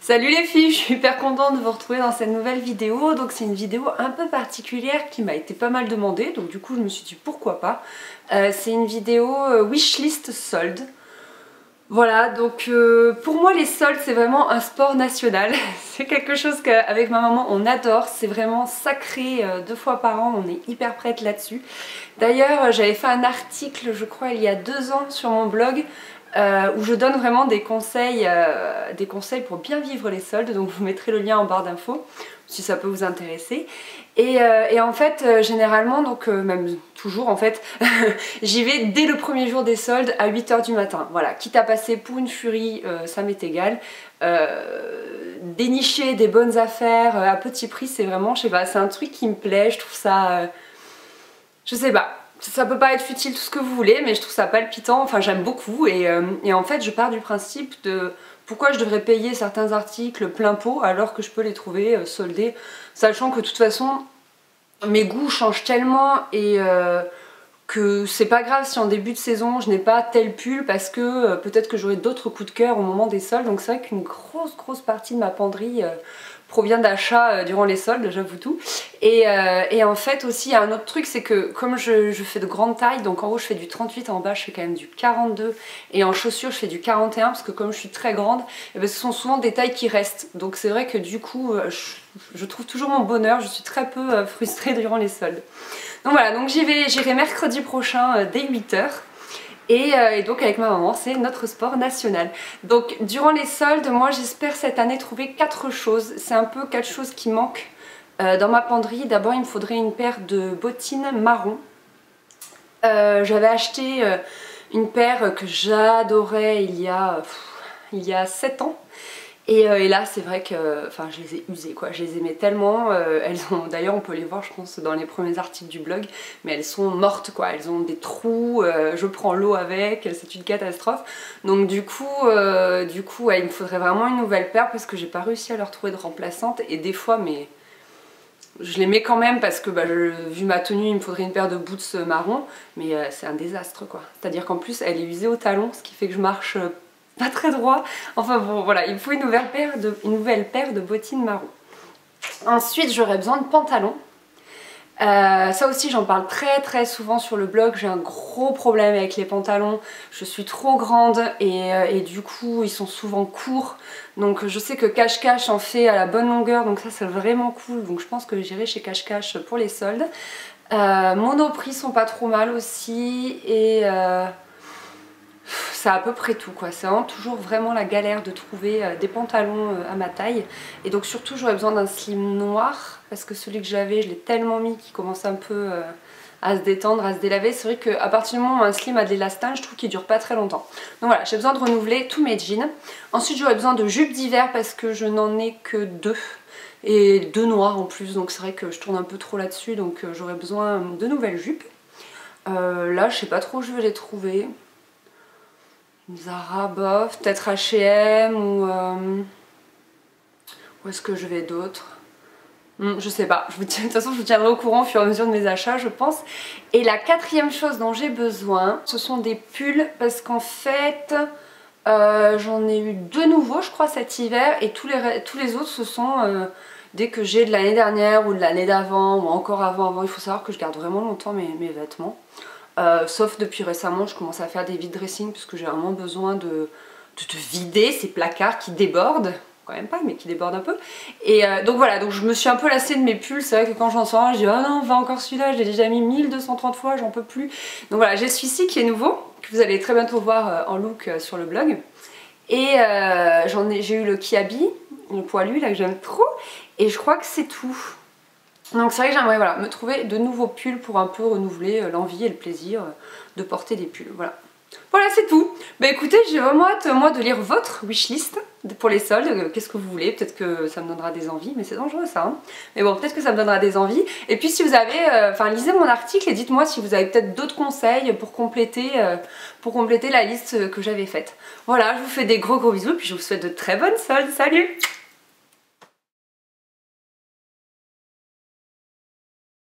Salut les filles, je suis hyper contente de vous retrouver dans cette nouvelle vidéo. Donc c'est une vidéo un peu particulière qui m'a été pas mal demandée, donc du coup je me suis dit pourquoi pas. C'est une vidéo wishlist solde. Voilà, donc pour moi les soldes c'est vraiment un sport national. C'est quelque chose qu'avec ma maman on adore, c'est vraiment sacré 2 fois par an, on est hyper prête là-dessus. D'ailleurs j'avais fait un article je crois il y a 2 ans sur mon blog où je donne vraiment des conseils pour bien vivre les soldes, donc je vous mettrai le lien en barre d'infos si ça peut vous intéresser. Et en fait généralement, donc même toujours en fait, j'y vais dès le premier jour des soldes à 8 h du matin. Voilà, quitte à passer pour une furie, ça m'est égal. Dénicher des bonnes affaires à petit prix, c'est vraiment, je sais pas, c'est un truc qui me plaît, je trouve ça, je sais pas. Ça peut pas être futile tout ce que vous voulez, mais je trouve ça palpitant, enfin j'aime beaucoup et en fait je pars du principe de pourquoi je devrais payer certains articles plein pot alors que je peux les trouver soldés, sachant que de toute façon mes goûts changent tellement et que c'est pas grave si en début de saison je n'ai pas tel pull parce que peut-être que j'aurai d'autres coups de cœur au moment des soldes. Donc c'est vrai qu'une grosse partie de ma penderie provient d'achats durant les soldes, j'avoue tout. Et en fait aussi il y a un autre truc, c'est que comme je fais de grandes tailles, donc en haut je fais du 38, en bas je fais quand même du 42 et en chaussures je fais du 41 parce que comme je suis très grande, et ben, ce sont souvent des tailles qui restent. Donc c'est vrai que du coup je trouve toujours mon bonheur, je suis très peu frustrée durant les soldes. Donc voilà, donc j'irai mercredi prochain dès 8 h. Et donc avec ma maman, c'est notre sport national. Donc durant les soldes, moi j'espère cette année trouver 4 choses. C'est un peu 4 choses qui manquent dans ma penderie. D'abord il me faudrait une paire de bottines marron. J'avais acheté une paire que j'adorais il y a 7 ans. Et là c'est vrai que enfin, je les ai usées quoi, je les aimais tellement, elles ont, d'ailleurs on peut les voir je pense dans les premiers articles du blog, mais elles sont mortes quoi, elles ont des trous, je prends l'eau avec, c'est une catastrophe. Donc du coup ouais, il me faudrait vraiment une nouvelle paire parce que j'ai pas réussi à leur trouver de remplaçante et des fois mais je les mets quand même parce que bah, vu ma tenue il me faudrait une paire de boots marron, mais c'est un désastre quoi, c'est à dire qu'en plus elle est usée au talon, ce qui fait que je marche pas très droit. Enfin bon voilà, il me faut une nouvelle paire de bottines marron. Ensuite j'aurais besoin de pantalons. Ça aussi j'en parle très souvent sur le blog, j'ai un gros problème avec les pantalons, je suis trop grande et du coup ils sont souvent courts, donc je sais que Cache-Cache en fait à la bonne longueur, donc ça c'est vraiment cool, donc je pense que j'irai chez Cache-Cache pour les soldes. Monoprix sont pas trop mal aussi et c'est à peu près tout quoi, c'est vraiment toujours vraiment la galère de trouver des pantalons à ma taille. Et donc surtout j'aurais besoin d'un slim noir parce que celui que j'avais je l'ai tellement mis qu'il commence un peu à se détendre, à se délaver. C'est vrai qu'à partir du moment où un slim a de l'élastin, je trouve qu'il dure pas très longtemps. Donc voilà, j'ai besoin de renouveler tous mes jeans. Ensuite j'aurais besoin de jupes d'hiver parce que je n'en ai que 2. Et 2 noires en plus, donc c'est vrai que je tourne un peu trop là-dessus, donc j'aurais besoin de nouvelles jupes. Là je sais pas trop où je vais les trouver. Zara, bof, peut-être H&M ou où est-ce que je vais d'autres, je sais pas, de toute façon je vous tiendrai au courant au fur et à mesure de mes achats je pense. Et la 4e chose dont j'ai besoin, ce sont des pulls parce qu'en fait j'en ai eu 2 nouveaux je crois cet hiver et tous les autres ce sont des que j'ai de l'année dernière ou de l'année d'avant ou encore avant. Il faut savoir que je garde vraiment longtemps mes vêtements. Sauf depuis récemment je commence à faire des vide dressing parce que j'ai vraiment besoin de vider ces placards qui débordent, quand même pas mais qui débordent un peu. Et donc voilà, donc je me suis un peu lassée de mes pulls, c'est vrai que quand j'en sors un je dis oh non va encore celui-là, je l'ai déjà mis 1230 fois, j'en peux plus. Donc voilà, j'ai celui-ci qui est nouveau, que vous allez très bientôt voir en look sur le blog. Et j'ai eu le Kiabi, le poilu là que j'aime trop, et je crois que c'est tout. Donc c'est vrai que j'aimerais voilà, me trouver de nouveaux pulls pour un peu renouveler l'envie et le plaisir de porter des pulls. Voilà, voilà c'est tout. Bah écoutez, j'ai vraiment hâte moi de lire votre wishlist pour les soldes. Qu'est-ce que vous voulez? Peut-être que ça me donnera des envies, mais c'est dangereux ça. Hein, mais bon, peut-être que ça me donnera des envies. Et puis si vous avez, lisez mon article et dites-moi si vous avez peut-être d'autres conseils pour compléter la liste que j'avais faite. Voilà, je vous fais des gros bisous, puis je vous souhaite de très bonnes soldes. Salut!